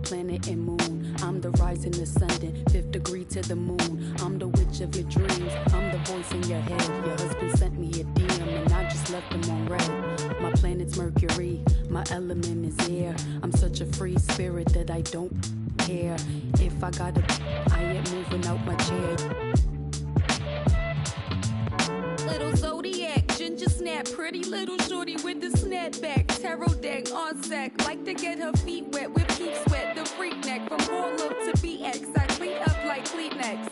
planet and moon. I'm the rising ascendant, 5th degree to the moon. I'm the witch of your dreams, I'm the voice in your head. Your husband sent me a DM and I just left him on red. My planet's Mercury, my element is air. I'm such a free spirit that I don't care. If I gotta, I ain't moving out my chair. Little zodiac, ginger snap, pretty little shorty with the snapback, tarot deck on sack, like to get her feet wet with peep sweat, the freak neck from Harlem to BX, I clean up like Kleenex.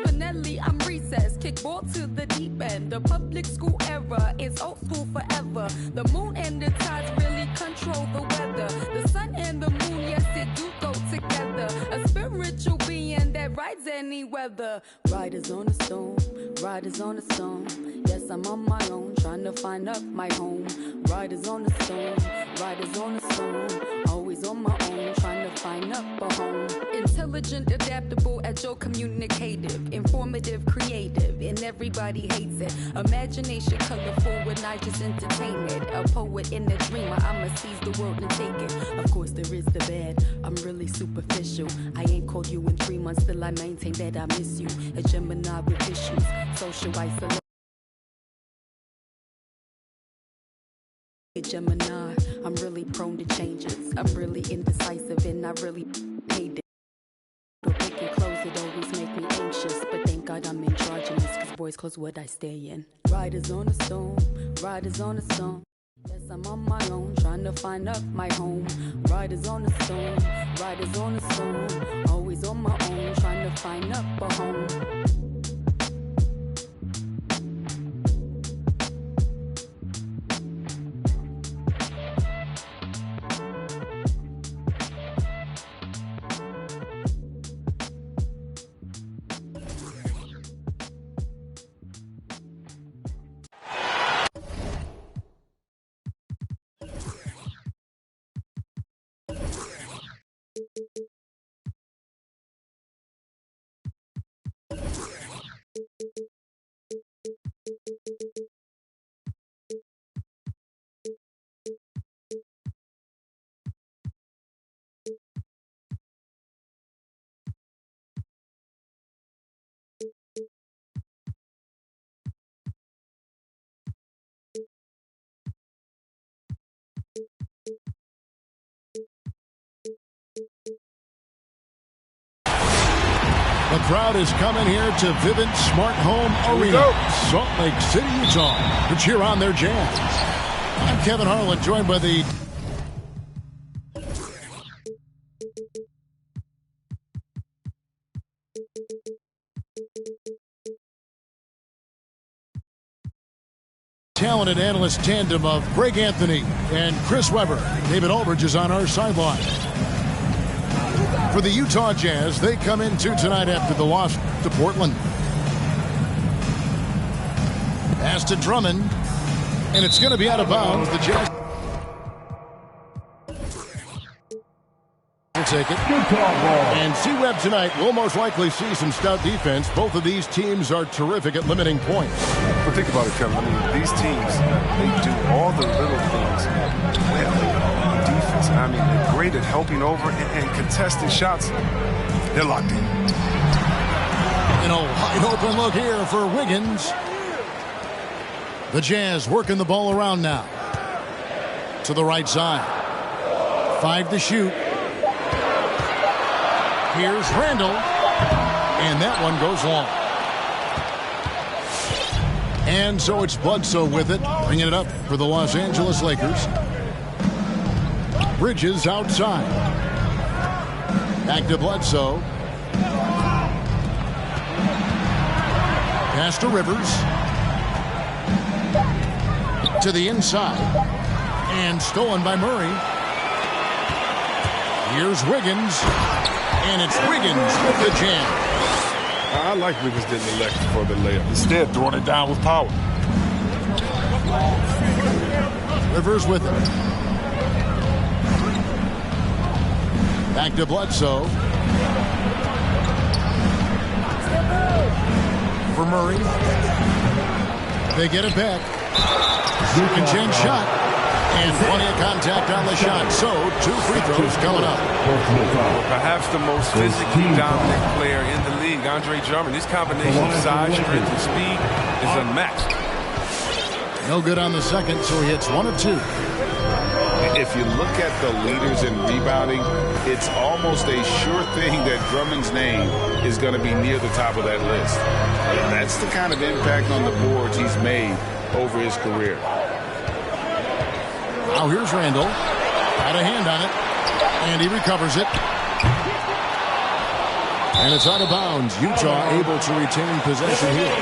Spinelli, I'm recessed, kickball to the deep end, the public school era is old school forever. The moon and the tides really control the weather. The sun and the moon, yes it do go together. A spiritual being that rides any weather. Riders on a stone, riders on a stone. Yes, I'm on my own, trying to find up my home. Riders on a stone, riders on a stone. Always on my own, trying to find up a home. Intelligent, adaptable, agile, communicative, informative, creative, and everybody hates it. Imagination colorful when I just entertain it. A poet and a dreamer, I'ma seize the world and take it. Of course there is the bad, I'm really superficial. I ain't called you in 3 months, still I maintain that I miss you. A Gemini with issues, social isolation. Gemini, I'm really prone to changes. I'm really indecisive and I really hate it. Pick your clothes, it always make me anxious. But thank God I'm androgynous, cause boys clothes what I stay in. Riders on a stone, riders on a stone. Yes, I'm on my own, trying to find up my home. Riders on a stone, riders on a stone. Always on my own, trying to find up a home. The crowd is coming here to Vivint Smart Home Arena, Salt Lake City, Utah, to cheer on their Jazz. I'm Kevin Harlan, joined by the talented analyst tandem of Greg Anthony and Chris Webber. David Aldridge is on our sideline. For the Utah Jazz, they come into tonight after the loss to Portland. Pass to Drummond, and it's going to be out of bounds. The Jazz will take it. And C-Web tonight will most likely see some stout defense. Both of these teams are terrific at limiting points. Well, think about it, Kevin. I mean, these teams, they do all the little things well. Defense, I mean, they're great at helping over and contesting shots. They're locked in. You know, wide open look here for Wiggins. The Jazz working the ball around now. To the right side. 5 to shoot. Here's Randall. And that one goes long. And so it's Bledsoe with it, bringing it up for the Los Angeles Lakers. Bridges outside. Back to Bledsoe. Pass to Rivers. To the inside. And stolen by Murray. Here's Wiggins. And it's Wiggins with the jam. I like Wiggins getting elected for the layup. Instead, throwing it down with power. Rivers with it. Back to Bledsoe. For Murray. They get it back. Zubac shot. And plenty of contact on the shot. So 2 free throws coming up. Perhaps the most physically dominant player in the league, Andre Drummond. His combination of size, strength, and speed is unmatched. No good on the second, so he hits 1 of 2. If you look at the leaders in rebounding, it's almost a sure thing that Drummond's name is going to be near the top of that list. That's the kind of impact on the boards he's made over his career. Now here's Randall. Had a hand on it. And he recovers it. And it's out of bounds. Utah able to retain possession here.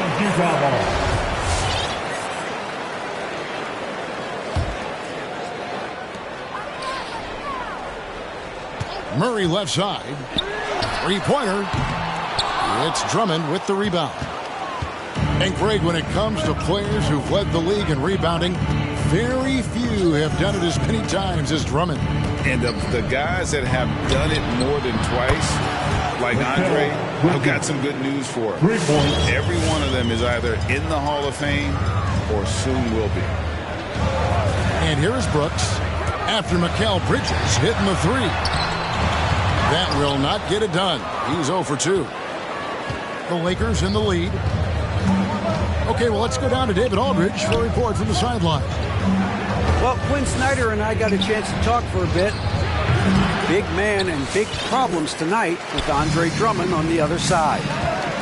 Murray left side. 3-pointer. It's Drummond with the rebound. And Greg, when it comes to players who've led the league in rebounding, very few have done it as many times as Drummond. And of the guys that have done it more than twice, like Andre, I've got some good news for him. Every one of them is either in the Hall of Fame or soon will be. And here is Brooks after Mikal Bridges hitting the 3. That will not get it done. He's 0 for 2. The Lakers in the lead. Okay, well, let's go down to David Aldridge for a report from the sideline. Well, Quinn Snyder and I got a chance to talk for a bit. Big man and big problems tonight with Andre Drummond on the other side.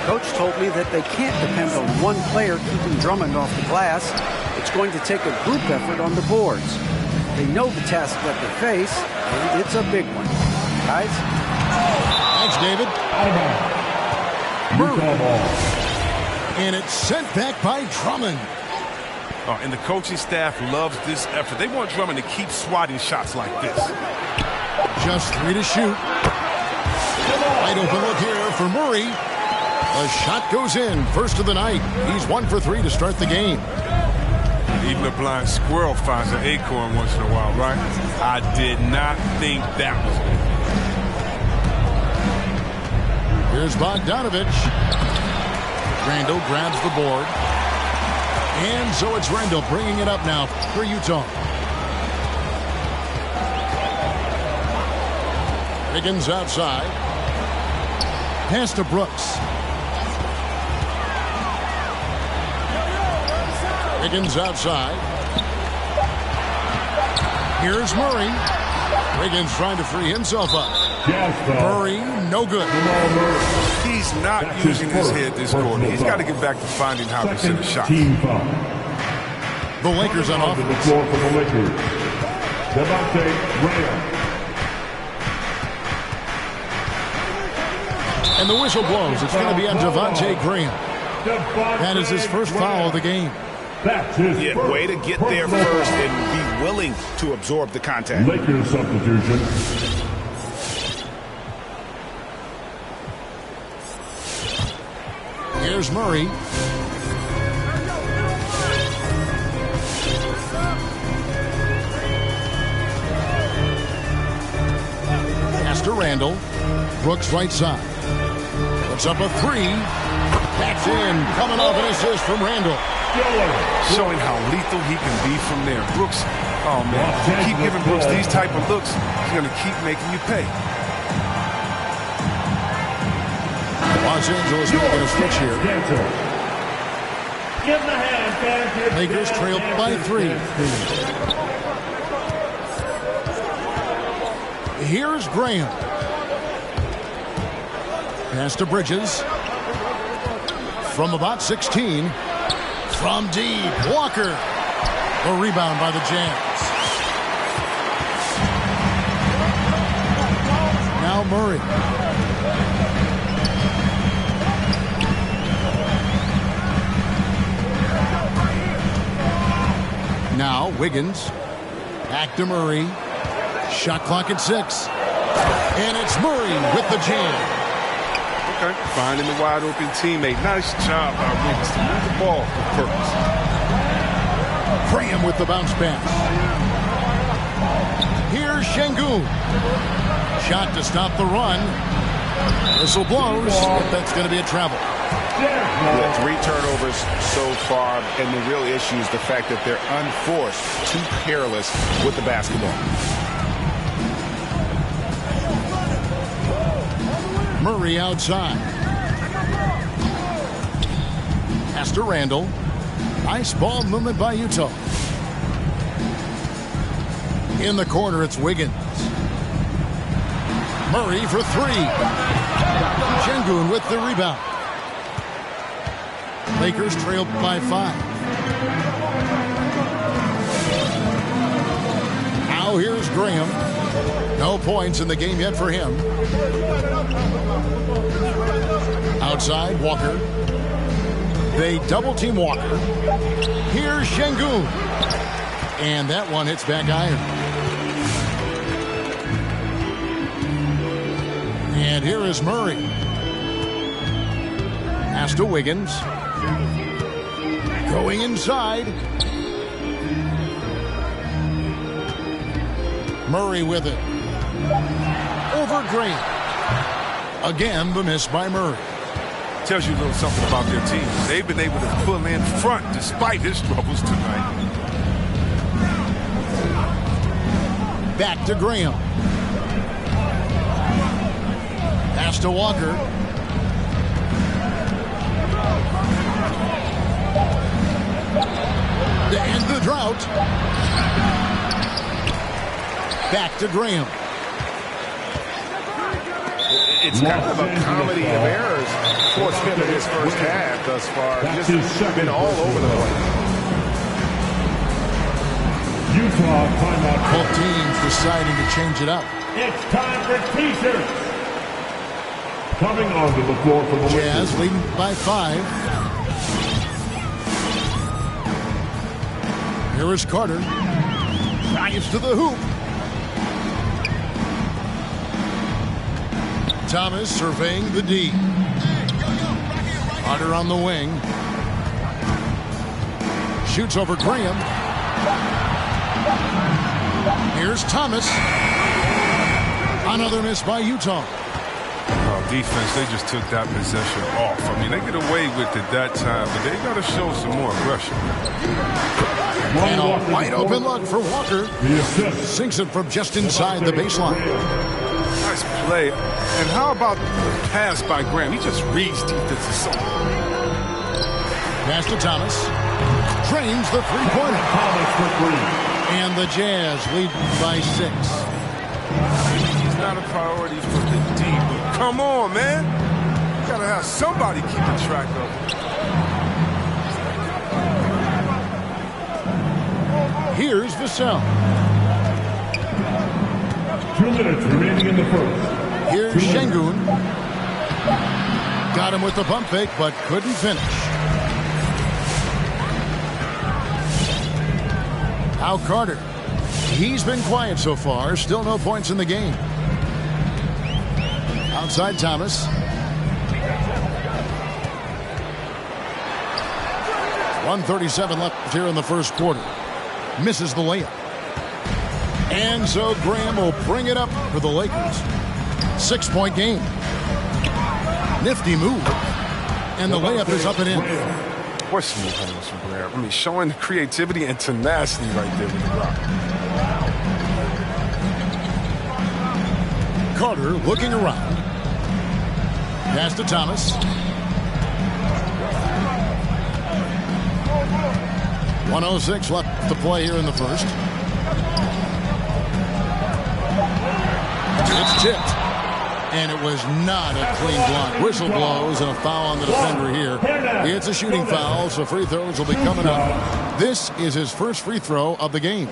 Coach told me that they can't depend on one player keeping Drummond off the glass. It's going to take a group effort on the boards. They know the task that they face, and it's a big one. Guys? Thanks, David. And it's sent back by Drummond. Oh, and the coaching staff loves this effort. They want Drummond to keep swatting shots like this. Just 3 to shoot. Wide open look here for Murray. The shot goes in. First of the night. He's 1 for 3 to start the game. Even a blind squirrel finds an acorn once in a while, right? I did not think that was it. Here's Bogdanovich. Randall grabs the board. And so it's Randall bringing it up now for Utah. Higgins outside. Pass to Brooks. Higgins outside. Here's Murray. Higgins trying to free himself up. Murray, no good. He's not using his head this quarter. He's got to get back to finding how to set a shot. The Lakers on offense. And the whistle blows. It's going to be on Devontae Graham. That is his first foul of the game. Yeah, way to get there first and be willing to absorb the contact. Lakers substitution. Here's Murray. Pass to Randall. Brooks right side. Puts up a 3. That's in. Coming off an assist from Randall. Showing how lethal he can be from there. Brooks, oh man, if you keep giving Brooks these type of looks, he's going to keep making you pay. Los Angeles making a switch here. Give him a hand, fans. Lakers trail by 3. Here's Graham. Pass to Bridges. From about 16. From deep, Walker. The rebound by the Jazz. Now Murray. Now Wiggins. Back to Murray. Shot clock at 6. And it's Murray with the jam. Okay, finding the wide open teammate. Nice job by Wiggins to move the ball with purpose. Graham with the bounce pass. Here's Şengün. Shot to stop the run. Whistle blows, but that's going to be a travel. Yeah, 3 turnovers so far, and the real issue is the fact that they're unforced, too careless with the basketball. Murray outside. Pass to Randall. Nice ball movement by Utah. In the corner, it's Wiggins. Murray for 3. Şengün with the rebound. Lakers trailed by 5. Now here's Graham. No points in the game yet for him. Outside, Walker. They double-team Walker. Here's Şengün. And that one hits back iron. And here is Murray. Pass to Wiggins. Going inside. Murray with it. Over Graham. Again, the miss by Murray. Tells you a little something about their team. They've been able to pull in front despite his struggles tonight. Back to Graham. Pass to Walker. To end the drought. Back to Graham. It's kind of a comedy of errors for him in his first half thus far. Just been all over the place. Utah timeout. Both teams deciding to change it up. It's time for T-shirts. Coming onto the floor for the Jazz Lakers. leading by 5. Here is Carter. Drives to the hoop. Thomas surveying the D. Carter on the wing. Shoots over Graham. Here's Thomas. Another miss by Utah. Defense, they just took that possession off. I mean, they get away with it that time, but they got to show some more aggression. And a wide open look for Walker. Sinks it from just inside the baseline. Nice play. And how about the pass by Graham? He just reads defenses so well. Pass to Thomas. Drains the three-pointer. And the Jazz lead by 6. He's not a priority for the D, but come on, man. You got to have somebody keeping track of it. Here's Vassell. 2 minutes remaining in the first. Here's Şengün. Got him with the pump fake, but couldn't finish. Now Carter. He's been quiet so far. Still no points in the game. Outside Thomas. .137 left here in the first quarter. Misses the layup. And so Graham will bring it up for the Lakers. 6-point game. Nifty move. And the layup is up and in. What smooth handles from Graham. I mean, showing creativity and tenacity right there with the rock. Carter looking around. Pass to Thomas. 1:06 left to play here in the first. It's tipped. And it was not a clean block. Whistle blows and a foul on the defender here. It's a shooting foul, so free throws will be coming up. This is his first free throw of the game.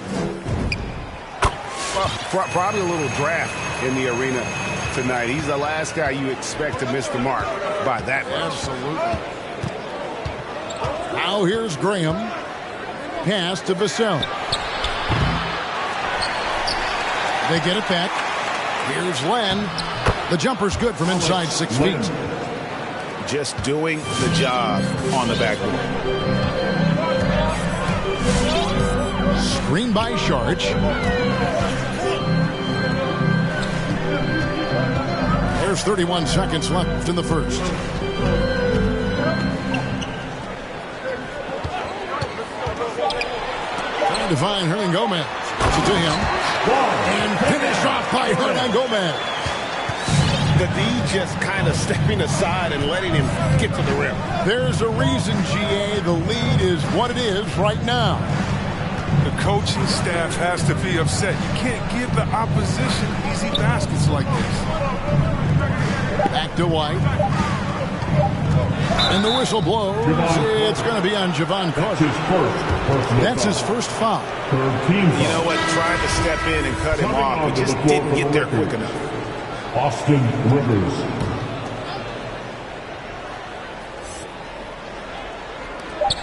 Probably a little draft in the arena tonight. He's the last guy you expect to miss the mark by that much. Absolutely. Now here's Graham. Pass to Vassell. They get it back. Here's Len. The jumper's good from inside 6 feet. Just doing the job on the backboard. Screen by Sharch. There's 31 seconds left in the first. to find Hernan Gomez. It's to him. And finished off by Hernan Gomez. The D just kind of stepping aside and letting him get to the rim. There's a reason, GA. The lead is what it is right now. The coaching staff has to be upset. You can't give the opposition easy baskets like this. Back to White. And the whistle blows. It's going to be on Javon Carter. That's his first foul. You know what? Tried to step in and cut him off, but just didn't get there quick enough. Austin Rivers.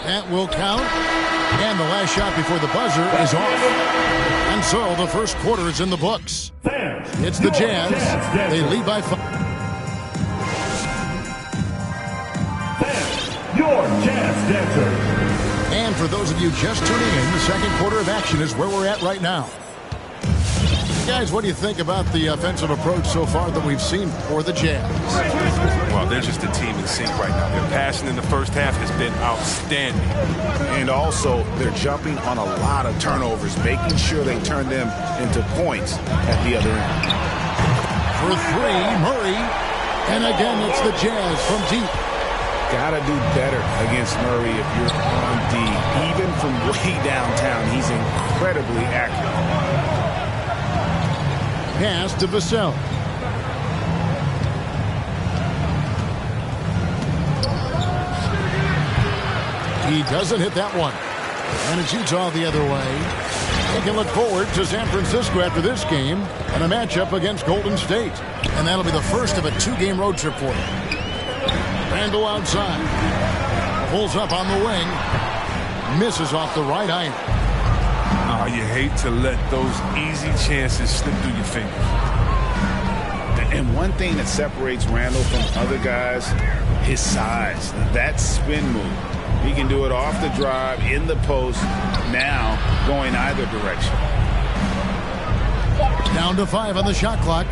That will count. And the last shot before the buzzer is off. And so the first quarter is in the books. It's the Jazz. They lead by 5. Your Jazz Dancer. And for those of you just tuning in, the second quarter of action is where we're at right now. Guys, what do you think about the offensive approach so far that we've seen for the Jazz? Well, they're just a team in sync right now. Their passing in the first half has been outstanding. And also, they're jumping on a lot of turnovers, making sure they turn them into points at the other end. For three, Murray. And again, it's the Jazz from deep. Gotta do better against Murray if you're on D. Even from way downtown, he's incredibly accurate. Pass to Vassell. He doesn't hit that one. And it's Utah the other way. They can look forward to San Francisco after this game and a matchup against Golden State. And that'll be the first of a 2-game road trip for them. Randall outside. Pulls up on the wing. Misses off the right iron. Oh, you hate to let those easy chances slip through your fingers. And one thing that separates Randall from other guys, his size. That spin move. He can do it off the drive, in the post, now going either direction. Down to 5 on the shot clock.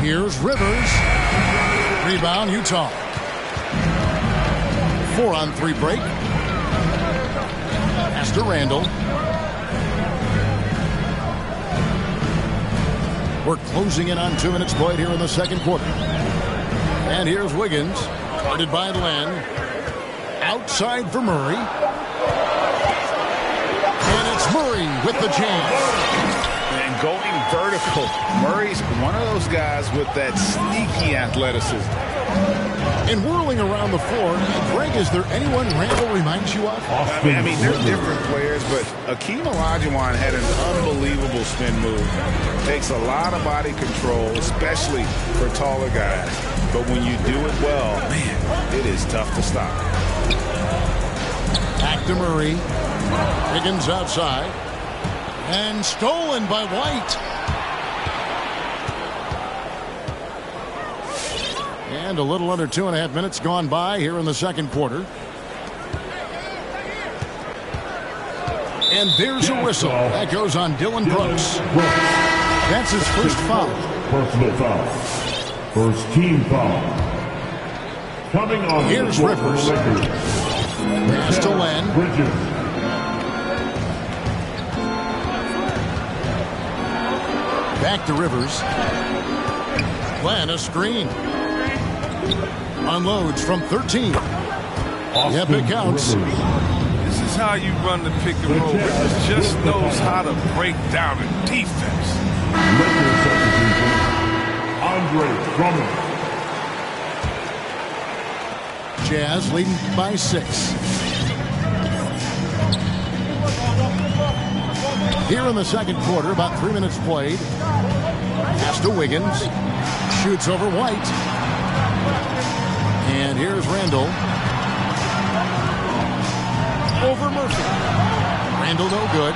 Here's Rivers. Rebound, Utah. 4-on-3 break. Pass to Randall. We're closing in on 2 minutes played here in the second quarter. And here's Wiggins, guarded by Len. Outside for Murray. And it's Murray with the chance. And going vertical. Murray's one of those guys with that sneaky athleticism. And whirling around the floor, Greg, is there anyone Randall reminds you of? I mean, they're different players, but Akeem Olajuwon had an unbelievable spin move. Takes a lot of body control, especially for taller guys. But when you do it well, man, it is tough to stop. Back to Murray. Wiggins outside. And stolen by White. And a little under 2.5 minutes gone by here in the second quarter. And there's a whistle. That goes on Dylan Brooks. That's his first foul. Personal foul. First team foul. Coming on. Here's Rivers. Pass to Len. Back to Rivers. Len, a screen. Unloads from 13. Yep, it counts. This is how you run the pick and roll. Rivers just knows how to break down a defense. Andre Drummond. Jazz leading by 6. Here in the second quarter, about 3 minutes played. Pass to Wiggins. Shoots over White. And here's Randall. Over Murphy. Randall no good.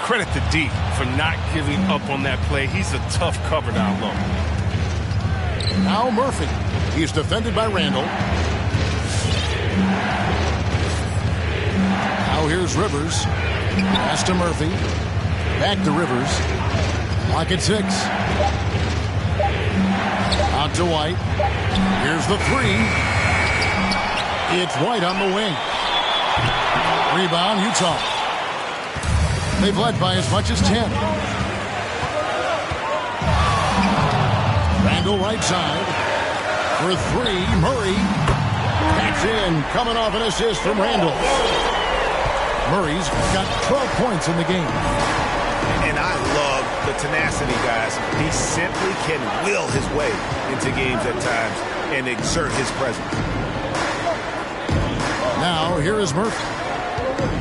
Credit to D for not giving up on that play. He's a tough cover down low. Now Murphy. He's defended by Randall. Now here's Rivers. Pass to Murphy. Back to Rivers. Lock at 6. Out to White. Here's the 3. It's White on the wing. Rebound, Utah. They've led by as much as 10. Randall right side. For three, Murray. That's in, coming off an assist from Randall. Murray's got 12 points in the game. And I love the tenacity, guys. He simply can will his way into games at times and exert his presence. Now, here is Murphy.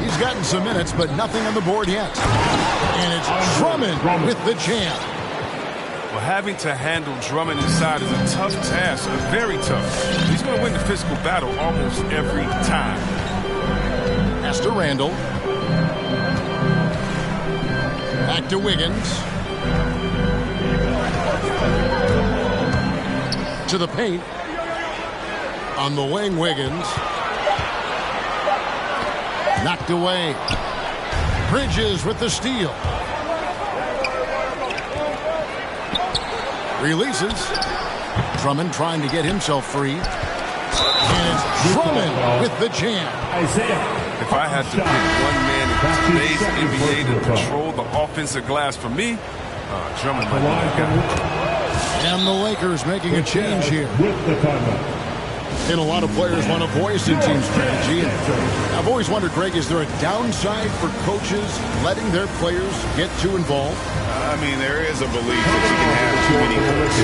He's gotten some minutes, but nothing on the board yet. And it's Drummond with the jam. Well, having to handle Drummond inside is a tough task, very tough. He's going to win the physical battle almost every time. Pass to Randall. Back to Wiggins. To the paint. On the wing, Wiggins. Knocked away. Bridges with the steal. Releases. Drummond trying to get himself free. And it's Drummond with the jam. If I had to pick one man in today's NBA to control the offensive glass for me, Drummond might be that guy. And the Lakers making a change here. And a lot of players want a voice in team strategy. I've always wondered, Greg, is there a downside for coaches letting their players get too involved? I mean, there is a belief that you can have too many cooks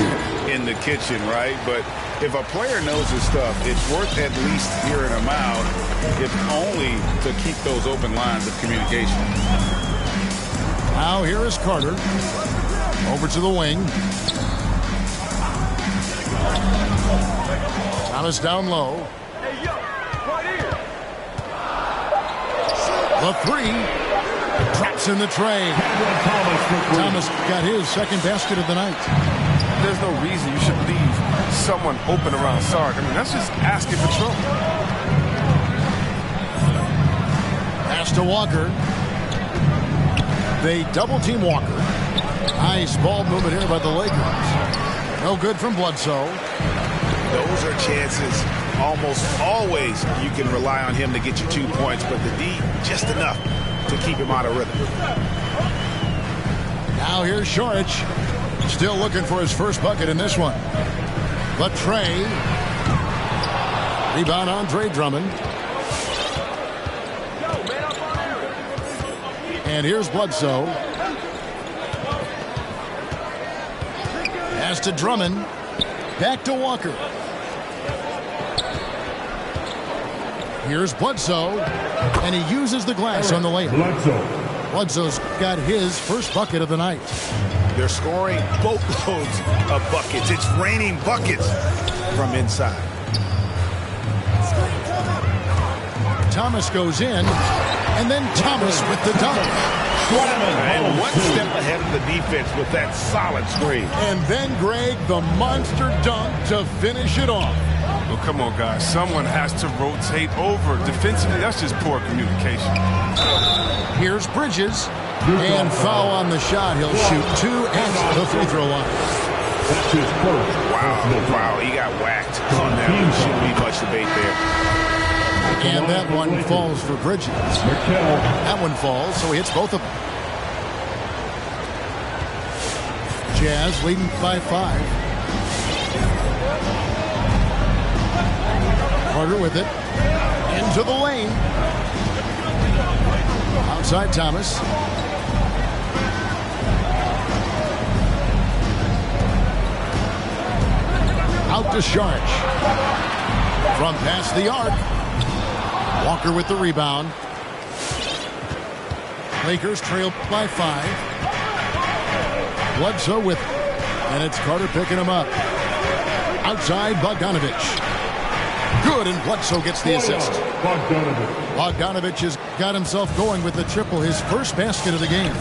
in the kitchen, right? But if a player knows his stuff, it's worth at least hearing him out, if only to keep those open lines of communication. Now here is Carter. Over to the wing. Thomas down low. The three. Drops in the tray. Thomas got his second basket of the night. There's no reason you should leave someone open around Sarge. I mean, that's just asking for trouble. Pass to Walker. They double-team Walker. Nice ball movement here by the Lakers. No good from Bledsoe. Those are chances almost always you can rely on him to get you 2 points, but the D, just enough to keep him out of rhythm. Now here's Šorić. Still looking for his first bucket in this one. But Trey. Rebound Andre Drummond. And here's Bledsoe. Pass to Drummond. Back to Walker. Here's Bledsoe. And he uses the glass on the layup. Bledsoe's got his first bucket of the night. They're scoring boatloads of buckets. It's raining buckets from inside. Thomas goes in, and then Thomas with the dunk. And one step ahead of the defense with that solid screen. And then, Greg, the monster dunk to finish it off. Well, come on, guys. Someone has to rotate over. Defensively, that's just poor communication. Here's Bridges. And foul on the shot. He'll shoot two at the free throw line. Wow, he got whacked on that one. Shouldn't be much debate there. And that one falls for Bridges. That one falls, so he hits both of them. Jazz leading by 5. Carter with it. Into the lane. Outside Thomas. Out to Šorić. From past the arc. Walker with the rebound. Lakers trail by 5. Bledsoe with it. And it's Carter picking him up. Outside Bogdanović. Good, and Bledsoe gets the assist. Bogdanović has got himself going with the triple, his first basket of the game.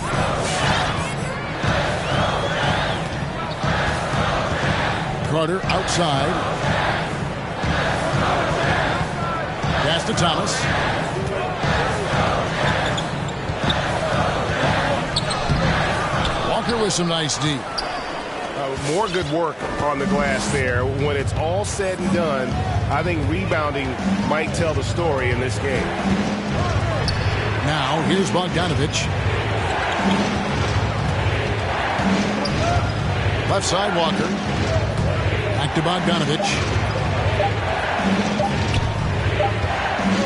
Carter outside. Pass to Thomas. Walker with some nice D. More good work on the glass there. When it's all said and done, I think rebounding might tell the story in this game. Now, here's Bogdanović. Left side, Walker. Back to Bogdanovich.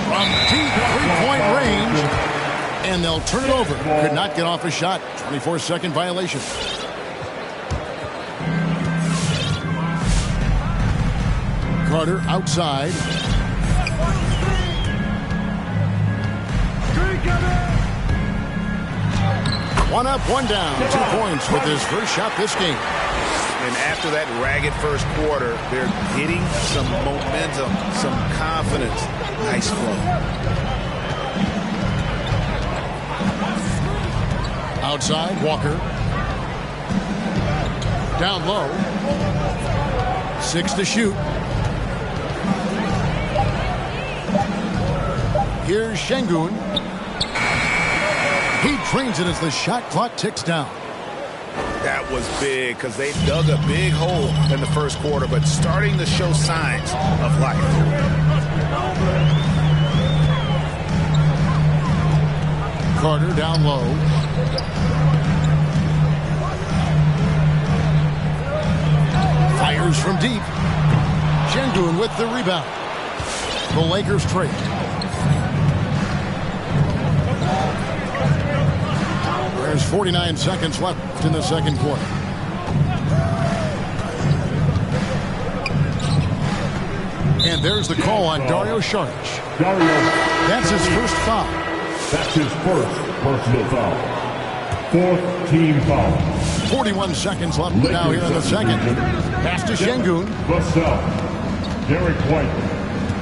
From deep three-point range. And they'll turn it over. Could not get off a shot. 24-second violation. Carter outside. One up, one down. 2 points with his first shot this game. And after that ragged first quarter, they're getting some momentum, some confidence. Nice flow. Outside, Walker. Down low. 6 to shoot. Here's Şengün. He drains it as the shot clock ticks down. That was big because they dug a big hole in the first quarter, but starting to show signs of life. Carter down low. Fires from deep. Şengün with the rebound. The Lakers trade. There's 49 seconds left in the second quarter. And there's the call on Dario Saric. That's his first foul. That's his first personal foul. Fourth team foul. 41 seconds left now here in the second. Pass to Şengün. Vassell. Derek White.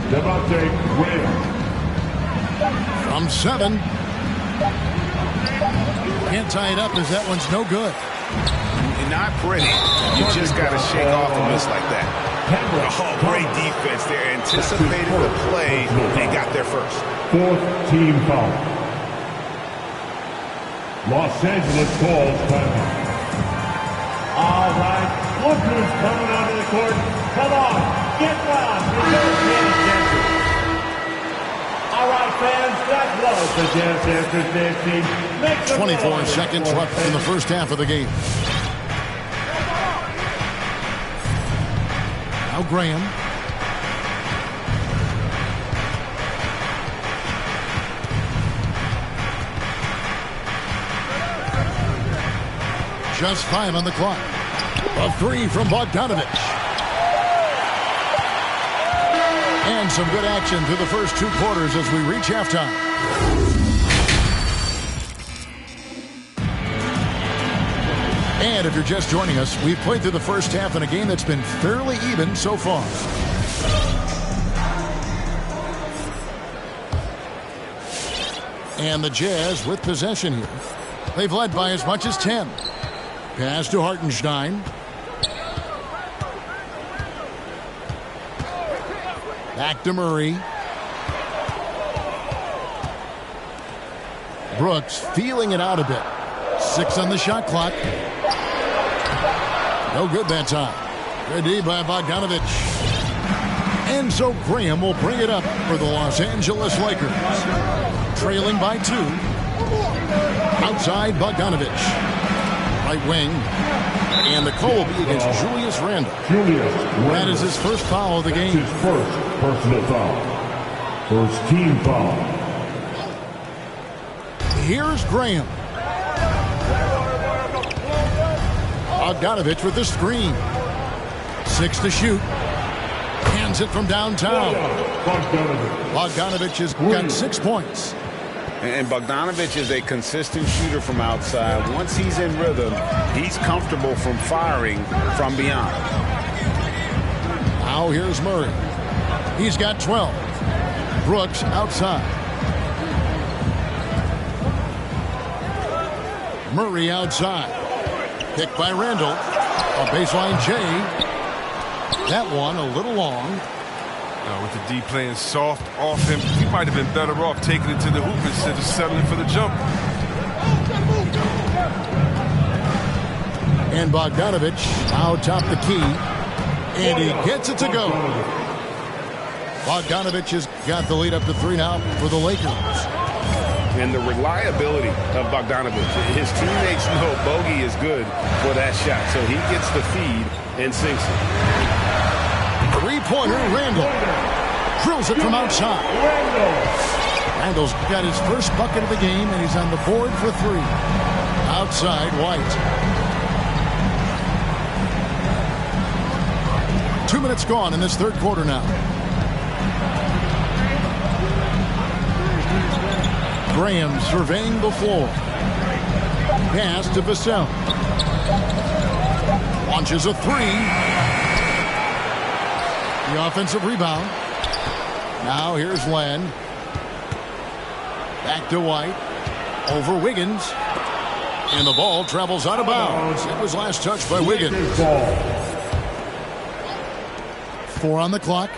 Devontae Graham. From 7. Can't tie it up as that one's no good. Not pretty. You just got to shake off a miss like that. Oh, great defense there. Anticipated the play and got there first. Fourth team foul. Los Angeles calls timeout. All right, look who's coming onto the court. Come on, get loud. All right, fans, that was the Jazz Dancers dance team. 24 seconds left in the first half of the game. Now Graham. Just 5 on the clock. A 3 from Bogdanovich. And some good action through the first 2 quarters as we reach halftime. And if you're just joining us, we've played through the first half in a game that's been fairly even so far. And the Jazz with possession here. They've led by as much as 10. Pass to Hartenstein. Back to Murray. Brooks feeling it out a bit. 6 on the shot clock. No good that time. Good D by Bogdanovich. And so Graham will bring it up for the Los Angeles Lakers. Trailing by 2. Outside Bogdanovich. Right wing. And the call will be against Julius Randle. That is his first foul of the game. His first personal foul. First team foul. Here's Graham. Bogdanovich with the screen. 6 to shoot. Hands it from downtown. Bogdanovich has got 6 points. And Bogdanovich is a consistent shooter from outside. Once he's in rhythm, he's comfortable from firing from beyond. Now here's Murray. He's got 12. Brooks outside. Murray outside. Picked by Randle. A baseline J. That one a little long. With the D playing soft off him, he might have been better off taking it to the hoop instead of settling for the jump. And Bogdanovich now top the key. And he gets it to go. Bogdanovich has got the lead up to 3 now for the Lakers. And the reliability of Bogdanovich. His teammates know bogey is good for that shot. So he gets the feed and sinks it. Three-pointer, Randall. Drills it from outside. Randall's got his first bucket of the game, and he's on the board for three. Outside, White. 2 minutes gone in this third quarter now. Graham surveying the floor. Pass to Vassell. Launches a three. The offensive rebound. Now here's Len. Back to White. Over Wiggins. And the ball travels out of bounds. It was last touched by Wiggins. 4 on the clock.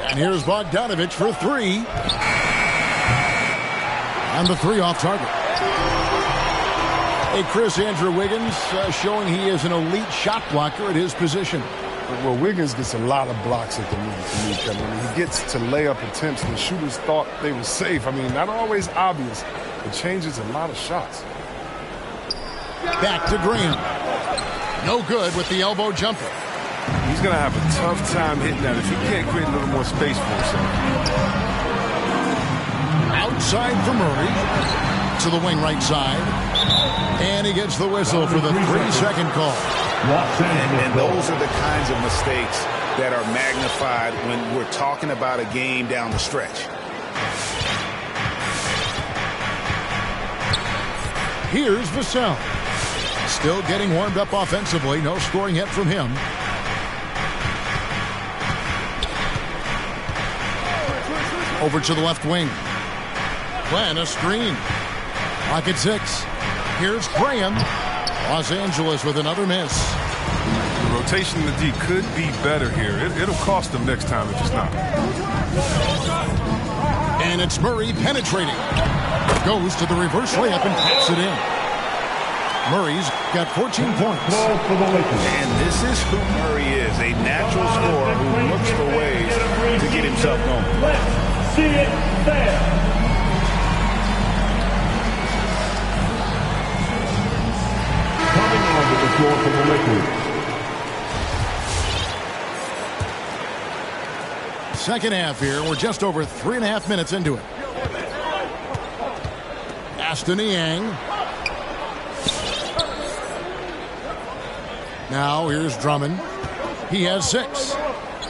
And here's Bogdanovich for three. And the three off target. Hey, Chris, Andrew Wiggins showing he is an elite shot blocker at his position. Well, Wiggins gets a lot of blocks at the lead. I mean, he gets to layup attempts, and the shooters thought they were safe. I mean, not always obvious. It changes a lot of shots. Back to Graham. No good with the elbow jumper. He's going to have a tough time hitting that if he can't create a little more space for himself. Outside for Murray. To the wing right side. And he gets the whistle for the 3-second call. And those are the kinds of mistakes that are magnified when we're talking about a game down the stretch. Here's Vassell. Still getting warmed up offensively. No scoring yet from him. Over to the left wing. Glenn, a screen. Pocket 6. Here's Graham. Los Angeles with another miss. The rotation in the D could be better here. It'll cost them next time if it's not. And it's Murray penetrating. Goes to the reverse layup and taps it in. Murray's got 14 points. And this is who Murray is, a natural scorer who looks for ways to get himself going. Let's see it there. Coming onto the floor for the Lakers. Second half here. We're just over 3.5 minutes into it. Aston Yang. Now here's Drummond. He has 6.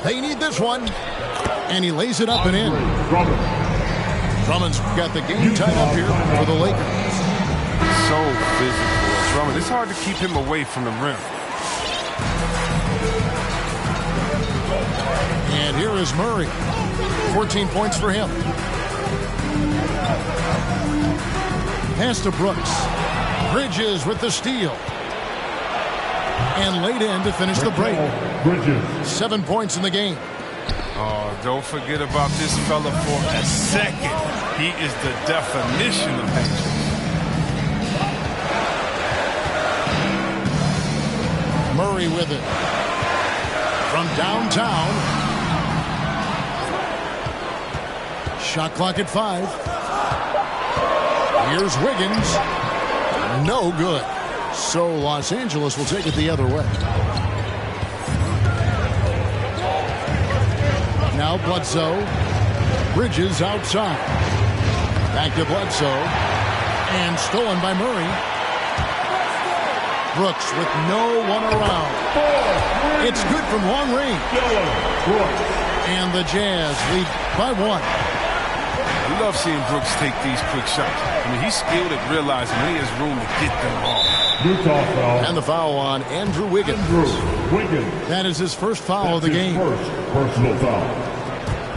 They need this one. And he lays it up and in. Drummond's got the game tied up here for the Lakers. So physical. Drummond, it's hard to keep him away from the rim. And here is Murray. 14 points for him. Pass to Brooks. Bridges with the steal. And laid in to finish the break. 7 points in the game. Oh, don't forget about this fella for a second. He is the definition of danger. Murray with it. From downtown. Shot clock at 5. Here's Wiggins. No good. So Los Angeles will take it the other way. Now Bledsoe. Bridges outside. Back to Bledsoe. And stolen by Murray. Brooks with no one around. It's good from long range. And the Jazz lead by 1. I love seeing Brooks take these quick shots. I mean, he's skilled at realizing when he has room to get them off. And the foul on Andrew Wiggins. That is his first foul of the game. First personal foul.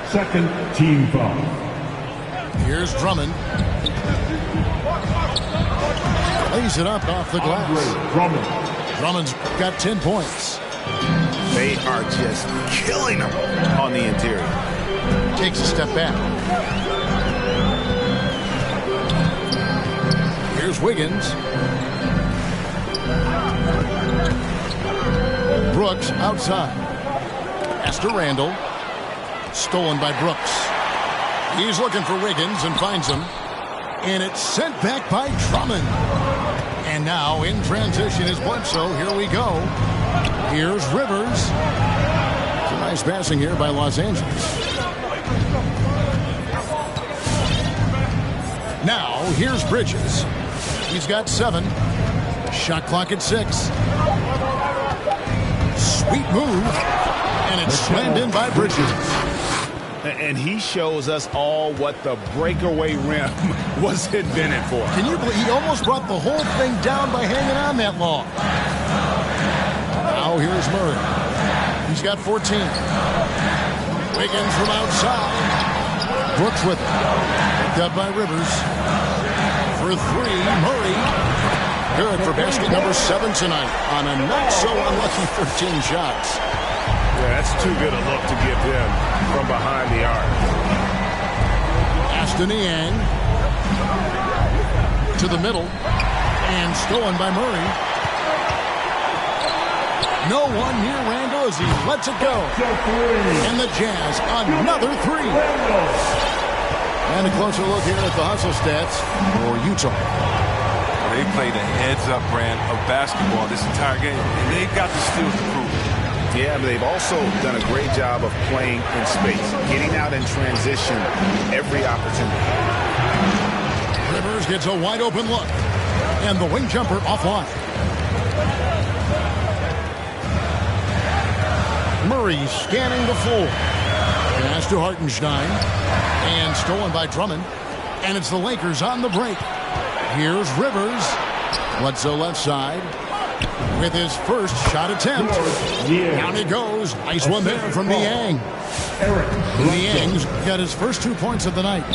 Second team foul. Here's Drummond. Lays it up off the glass. Drummond's got 10 points. They are just killing him on the interior. Takes a step back. Here's Wiggins. Brooks outside. Pass to Randall. Stolen by Brooks. He's looking for Wiggins and finds him. And it's sent back by Drummond. And now in transition is Bledsoe. Here we go. Here's Rivers. It's a nice passing here by Los Angeles. Now here's Bridges. He's got 7. Shot clock at 6. Sweet move. And it's slammed in by Bridges. And he shows us all what the breakaway rim was invented for. Can you believe he almost brought the whole thing down by hanging on that long? Now here's Murray. He's got 14. Wiggins from outside. Brooks with it. Picked up by Rivers. For 3, Murray. Good for basket number 7 tonight on a not-so-unlucky 13 shots. Yeah, that's too good a look to give him from behind the arc. Aston Yang to the middle and stolen by Murray. No one near Randall as he lets it go. And the Jazz another 3. And a closer look here at the hustle stats for Utah. They played a heads-up brand of basketball this entire game, and they've got the steals to prove it. Yeah, but they've also done a great job of playing in space, getting out in transition every opportunity. Rivers gets a wide-open look, and the wing jumper offline. Murray scanning the floor. Pass to Hartenstein, and stolen by Drummond, and it's the Lakers on the break. Here's Rivers. Bledsoe left side. With his first shot attempt. Down he goes. Nice one there from Niang. Niang's got his first 2 points of the night.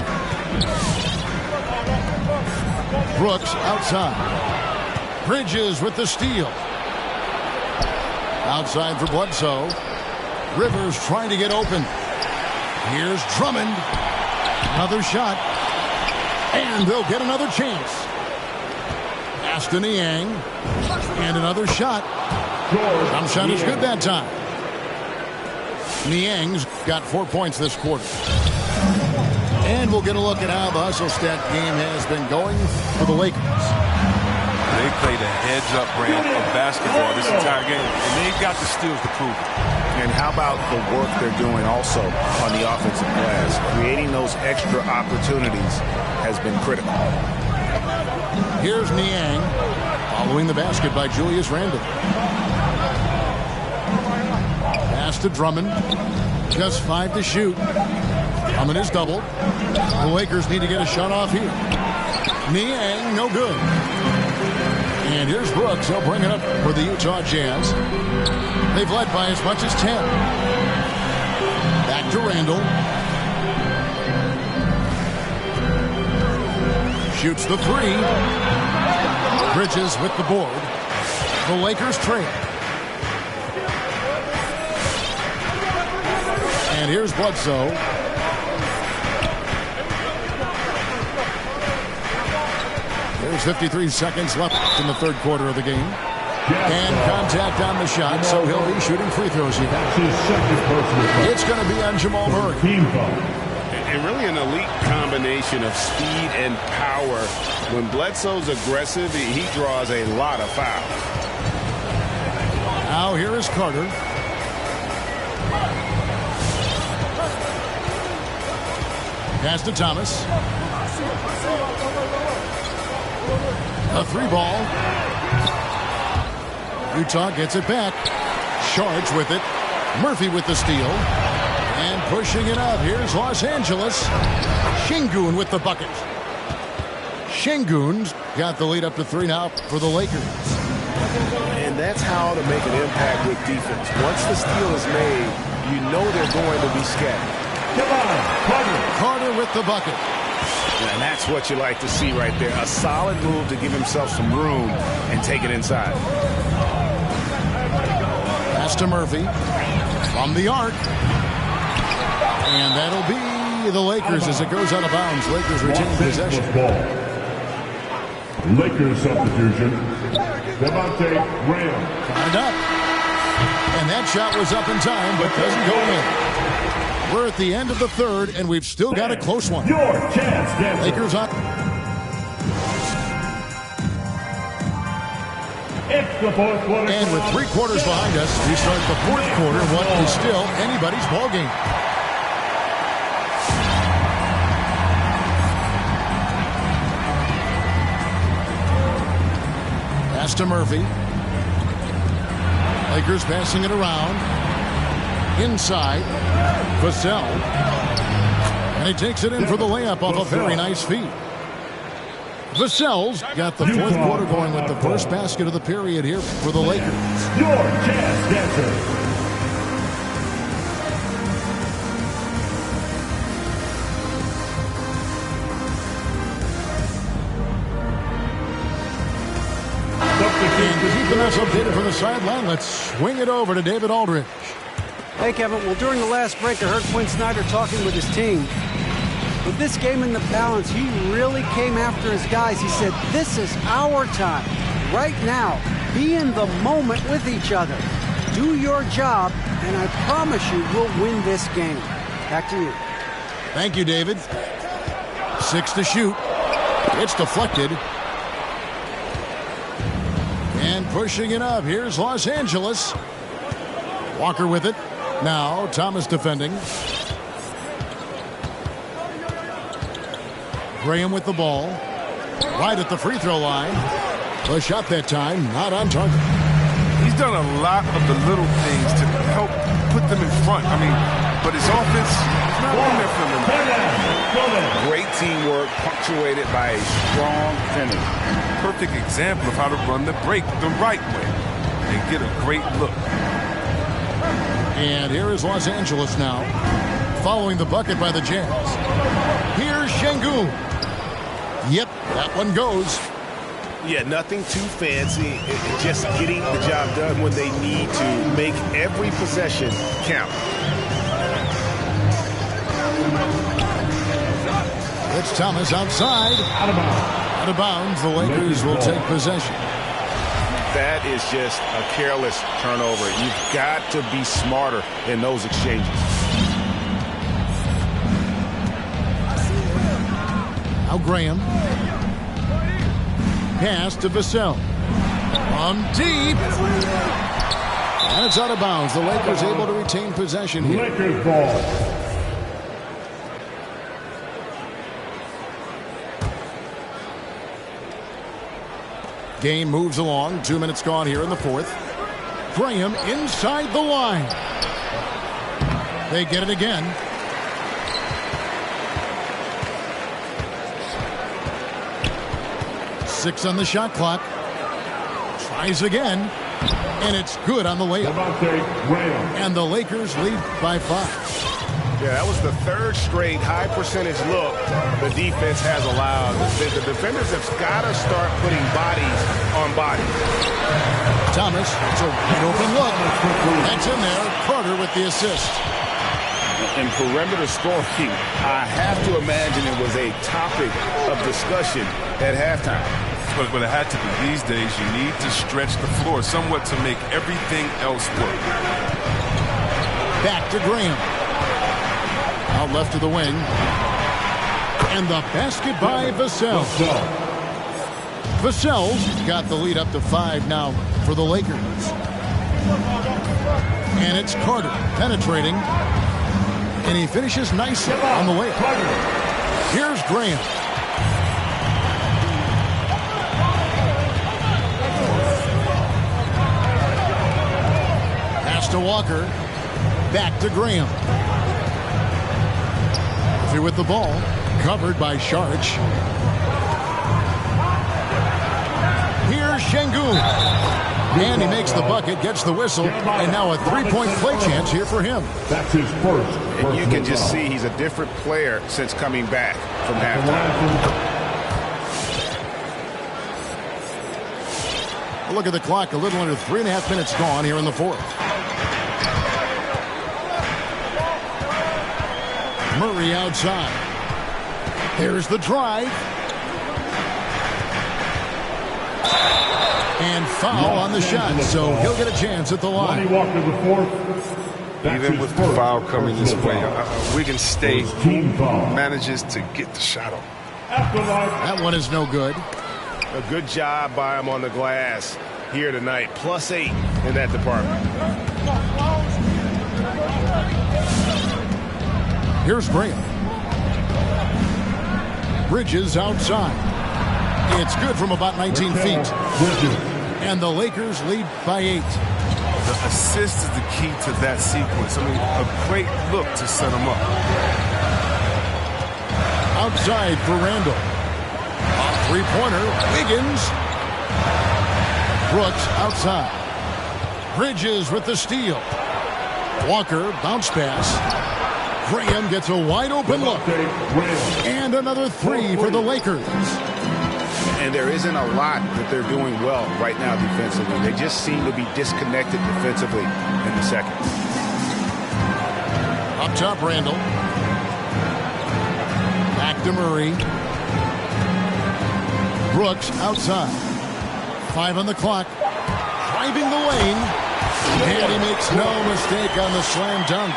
Brooks outside. Bridges with the steal. Outside for Bledsoe. Rivers trying to get open. Here's Drummond. Another shot. And they'll get another chance. Aston Niang. And another shot. Jump shot is good that time. Niang's got 4 points this quarter. And we'll get a look at how the hustle stat game has been going for the Lakers. They played a heads-up brand of basketball this entire game, and they've got the steals to prove it. And how about the work they're doing also on the offensive glass? Creating those extra opportunities has been critical. Here's Niang following the basket by Julius Randle. Pass to Drummond. Just 5 to shoot. Drummond is doubled. The Lakers need to get a shot off here. Niang, no good. And here's Brooks. He'll bring it up for the Utah Jazz. They've led by as much as 10. Back to Randle. Shoots the 3. Bridges with the board. The Lakers trail. And here's Bledsoe. There's 53 seconds left in the third quarter of the game. And contact on the shot, so he'll be shooting free throws here. It's going to be on Jamal Murray. And really an elite combination of speed and power. When Bledsoe's aggressive, he draws a lot of fouls. Now here is Carter. Pass to Thomas. A 3 ball. Utah gets it back. Shards with it. Murphy with the steal. And pushing it up. Here's Los Angeles. Şengün with the bucket. Şengün's got the lead up to 3 now for the Lakers. And that's how to make an impact with defense. Once the steal is made, you know they're going to be scattered. Carter with the bucket. And that's what you like to see right there. A solid move to give himself some room and take it inside. Pass to Murphy. From the arc. And that'll be the Lakers as it goes out of bounds. Lakers retain possession. Lakers substitution. Devontae Graham. Tied up. And that shot was up in time, but doesn't go in. We're at the end of the third, and we've still got a close one. Your chance, dancer. Lakers up. It's the fourth quarter. And with 3 quarters behind us, we start the fourth quarter, what is still anybody's ball game. Pass to Murphy. Lakers passing it around. Inside. Vassell. And he takes it in for the layup off a very nice feed. Vassell's got the fourth quarter going with the first basket of the period here for the Lakers. Your chance, dancer. And keeping us updated from the sideline, let's swing it over to David Aldridge. Hey, Kevin. Well, during the last break, I heard Quinn Snyder talking with his team. With this game in the balance, he really came after his guys. He said, this is our time. Right now, be in the moment with each other. Do your job, and I promise you we'll win this game. Back to you. Thank you, David. 6 to shoot. It's deflected. And pushing it up. Here's Los Angeles. Walker with it. Now Thomas defending. Graham with the ball. Right at the free throw line. The shot that time, not on target. He's done a lot of the little things to help put them in front. I mean, but his offense is not in there for them. Great teamwork punctuated by a strong finish. Perfect example of how to run the break the right way and get a great look. And here is Los Angeles now, following the bucket by the Jazz. Here's Şengün. Yep, that one goes. Yeah, nothing too fancy. Just getting the job done when they need to. Make every possession count. It's Thomas outside. Out of bounds. The Lakers will take possession. That is just a careless turnover. You've got to be smarter in those exchanges. Now Graham. Pass to Vassell. On deep. And it's out of bounds. The Lakers able to retain possession here. Lakers ball. Game moves along. 2 minutes gone here in the fourth. Graham inside the line. They get it again. Six on the shot clock. Tries again. And it's good on the layup. And the Lakers lead by 5. Yeah, that was the third straight high percentage look the defense has allowed. The defenders have got to start putting bodies on bodies. Thomas, it's a wide open look. That's in there. Carter with the assist. In perimeter scoring, I have to imagine it was a topic of discussion at halftime. But it had to be. These days, you need to stretch the floor somewhat to make everything else work. Back to Graham. Out left to the wing. And the basket by Vassell. Vassell's got the lead up to 5 now for the Lakers. And it's Carter penetrating. And he finishes nicely on the layup. Here's Graham. Pass to Walker. Back to Graham. With the ball, covered by Saric. Here's Şengün. And he makes the bucket, gets the whistle, and now a three-point play chance here for him. That's his first. And you can just see he's a different player since coming back from halftime. Look at the clock, a little under 3.5 minutes gone here in the fourth. Murray outside. There's the drive. And foul on the shot, so he'll get a chance at the line. Lonnie Walker, the fourth. Even with the foul coming this way, Wiggins State manages to get the shot off. That one is no good. A good job by him on the glass here tonight. +8 in that department. Here's Graham. Bridges outside. It's good from about 19 feet. And the Lakers lead by 8. The assist is the key to that sequence. I mean, a great look to set them up. Outside for Randall. Three-pointer, Wiggins. Brooks outside. Bridges with the steal. Walker, bounce pass. Graham gets a wide-open look. And another three for the Lakers. And there isn't a lot that they're doing well right now defensively. They just seem to be disconnected defensively in the second. Up top, Randall. Back to Murray. Brooks outside. 5 on the clock. Driving the lane. And he makes no mistake on the slam dunk.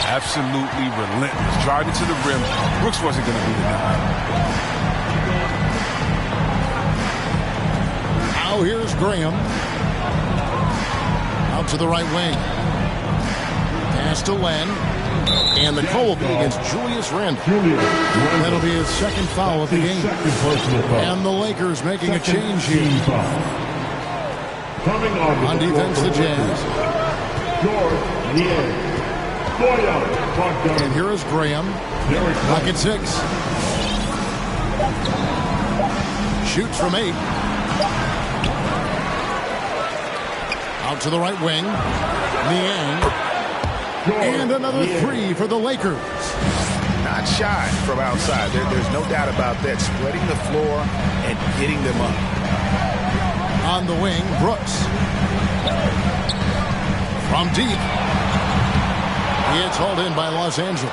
Absolutely relentless. Driving to the rim. Brooks wasn't going to beat it now. Now here's Graham. Out to the right wing. Pass to Len. And the call will be against Julius Randle. That'll be his second foul of the game. And the Lakers making a change here. On defense, the Jazz. And here is Graham. Pocket 6. Shoots from 8. Out to the right wing. Niang. And another three for the Lakers. Not shy from outside. There's no doubt about that. Spreading the floor and getting them up. On the wing, Brooks. From deep. It's hauled in by Los Angeles.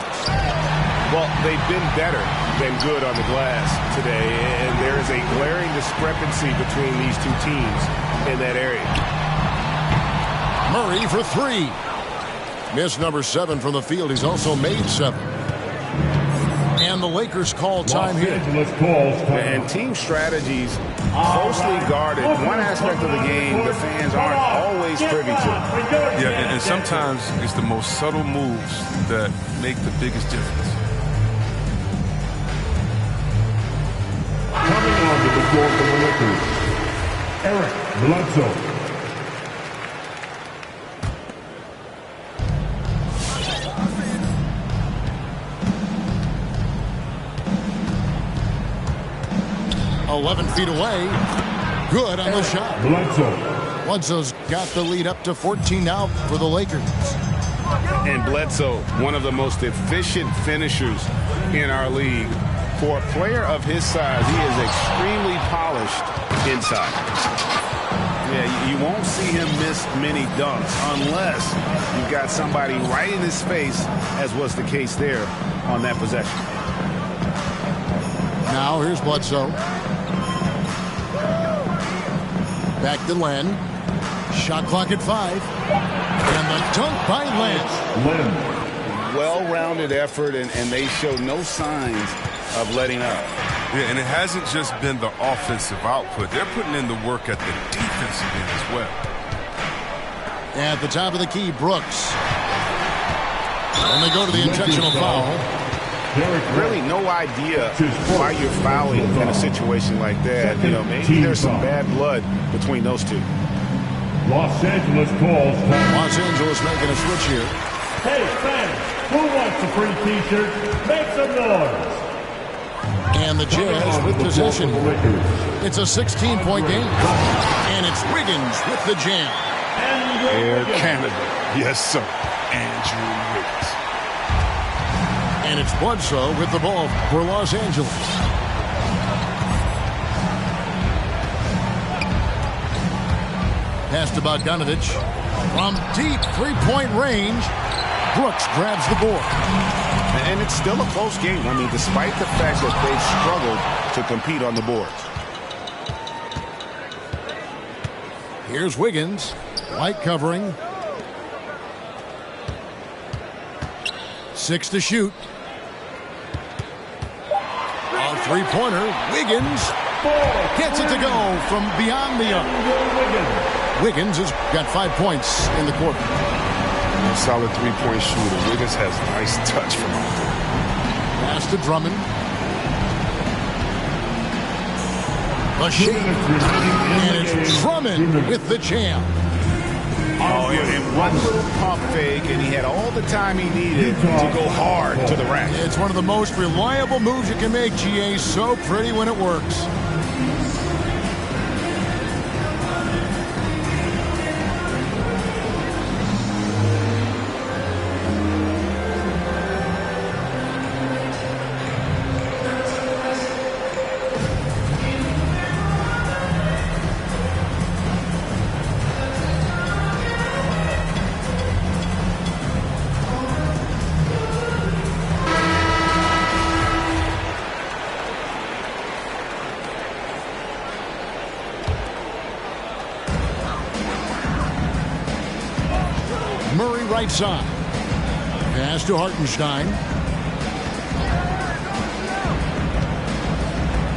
Well, they've been better than good on the glass today, and there is a glaring discrepancy between these two teams in that area. Murray for 3. Missed number 7 from the field. He's also made 7. And the Lakers call time here. And team strategies closely guarded. One aspect of the game the fans aren't always privy to. Yeah, and sometimes it's the most subtle moves that make the biggest difference. Coming on to the floor for the Lakers, Eric Bledsoe. $11 feet away. Good on the shot. Bledsoe's got the lead up to 14 now for the Lakers. And Bledsoe, one of the most efficient finishers in our league. For a player of his size, he is extremely polished inside. Yeah, you won't see him miss many dunks unless you've got somebody right in his face, as was the case there on that possession. Now here's Bledsoe. Back to Len. Shot clock at 5. And the dunk by Len. Well-rounded effort, and they show no signs of letting up. Yeah, and it hasn't just been the offensive output. They're putting in the work at the defensive end as well. At the top of the key, Brooks. And they go to the intentional foul. Really no idea why you're fouling in a situation like that. You know, maybe there's some bad blood between those two. Los Angeles calls time. Los Angeles making a switch here. Hey, fans, who wants a free t-shirt? Make some noise. And the Jazz with possession. It's a 16-point game. And it's Wiggins with the jam. Air Canada. Yes, sir. Andrew Wiggins. And it's Bledsoe with the ball for Los Angeles. Pass to Bogdanovich. From deep three-point range, Brooks grabs the board. And it's still a close game. I mean, despite the fact that they've struggled to compete on the boards. Here's Wiggins. Light covering. 6 to shoot. A three-pointer. Wiggins gets it to go from beyond the arc. Wiggins has got 5 points in the quarter. A solid three-point shooter. Wiggins has nice touch from him. Pass to Drummond. The shake. And it's Drummond with the jam. Oh, and one little pump fake, and he had all the time he needed to go hard to the rack. It's one of the most reliable moves you can make, GA. So pretty when it works. Murray right side. Pass to Hartenstein.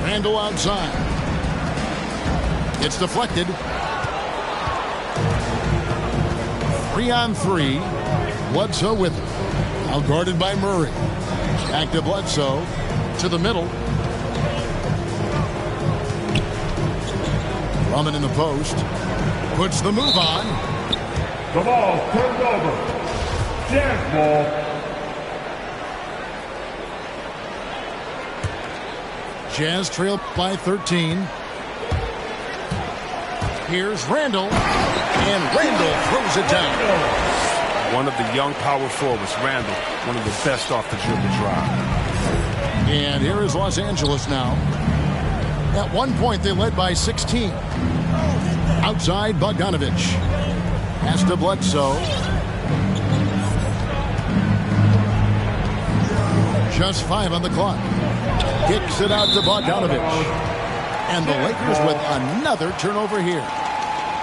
Randall outside. It's deflected. 3-on-3. Bledsoe with it. Now guarded by Murray. Back to Bledsoe. To the middle. Drummond in the post. Puts the move on. The ball turned over. Jazz ball. Jazz trail by 13. Here's Randall. And Randall throws it down. One of the young power forwards, Randall, one of the best off the dribble drive. And here is Los Angeles now. At one point, they led by 16. Outside, Bogdanovich. Pass to Bledsoe. Just 5 on the clock. Kicks it out to Bogdanovich. And the Lakers with another turnover here.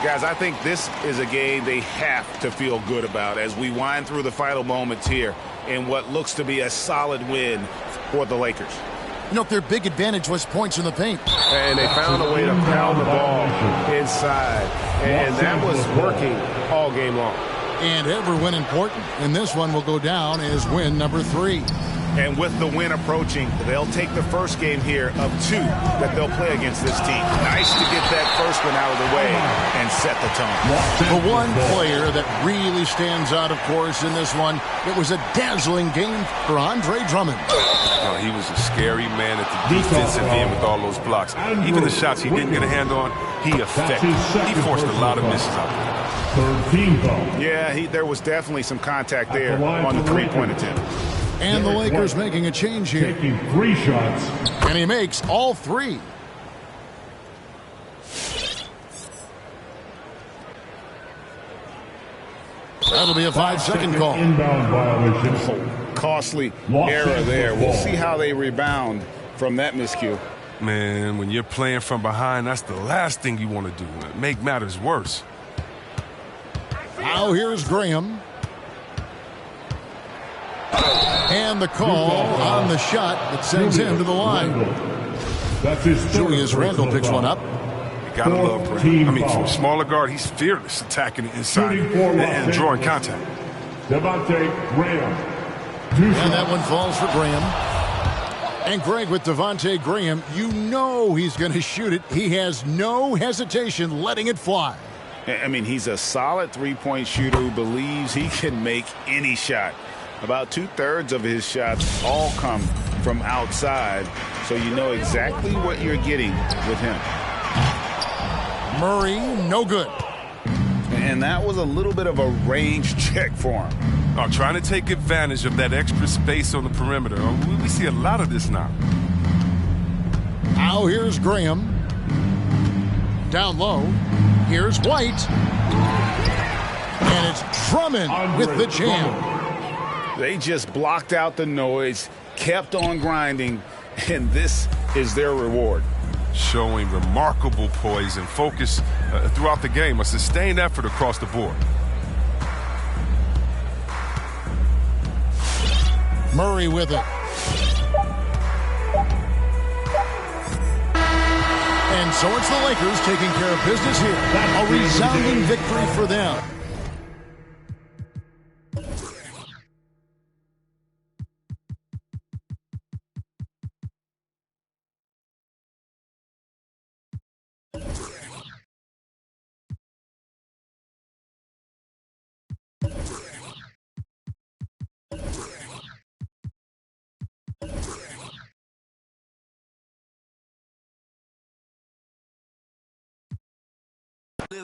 Guys, I think this is a game they have to feel good about as we wind through the final moments here in what looks to be a solid win for the Lakers. You know, their big advantage was points in the paint. And they found a way to pound the ball inside. And that was working all game long. And every win important. And this one will go down as win number 3. And with the win approaching, they'll take the first game here of 2 that they'll play against this team. Nice to get that first one out of the way and set the tone. The one player that really stands out, of course, in this one, it was a dazzling game for Andre Drummond. He was a scary man at the defensive end with all those blocks. Even the shots he didn't get a hand on, he affected. He forced a lot of misses out there. Yeah, there was definitely some contact there on the three-point attempt. And the Lakers making a change here. Taking 3 shots. And he makes all 3. That'll be a 5-second call. Inbound violation. Costly error there. We'll see how they rebound from that miscue. Man, when you're playing from behind, that's the last thing you want to do. Make matters worse. Now here's Graham. And the call on the shot that sends him to the line. That's his Julius Randle picks one up. You gotta love Graham. I mean, from a smaller guard, he's fearless attacking the inside and drawing contact. Devontae Graham. And that one falls for Graham. And Greg, with Devontae Graham, you know he's going to shoot it. He has no hesitation letting it fly. I mean, he's a solid three-point shooter who believes he can make any shot. About 2/3 of his shots all come from outside, so you know exactly what you're getting with him. Murray, no good. And that was a little bit of a range check for him. Trying to take advantage of that extra space on the perimeter. We see a lot of this now. Now here's Graham. Down low. Here's White. And it's Drummond with the jam. They just blocked out the noise, kept on grinding, and this is their reward. Showing remarkable poise and focus throughout the game. A sustained effort across the board. Murray with it. And so it's the Lakers taking care of business here. A resounding victory for them.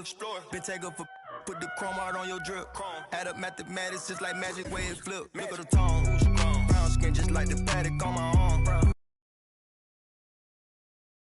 Explore. Been take up for put the chrome art on your drip. Add up mathematics just like magic way it flip. Look at the tone. Brown skin just like the paddock on my arm.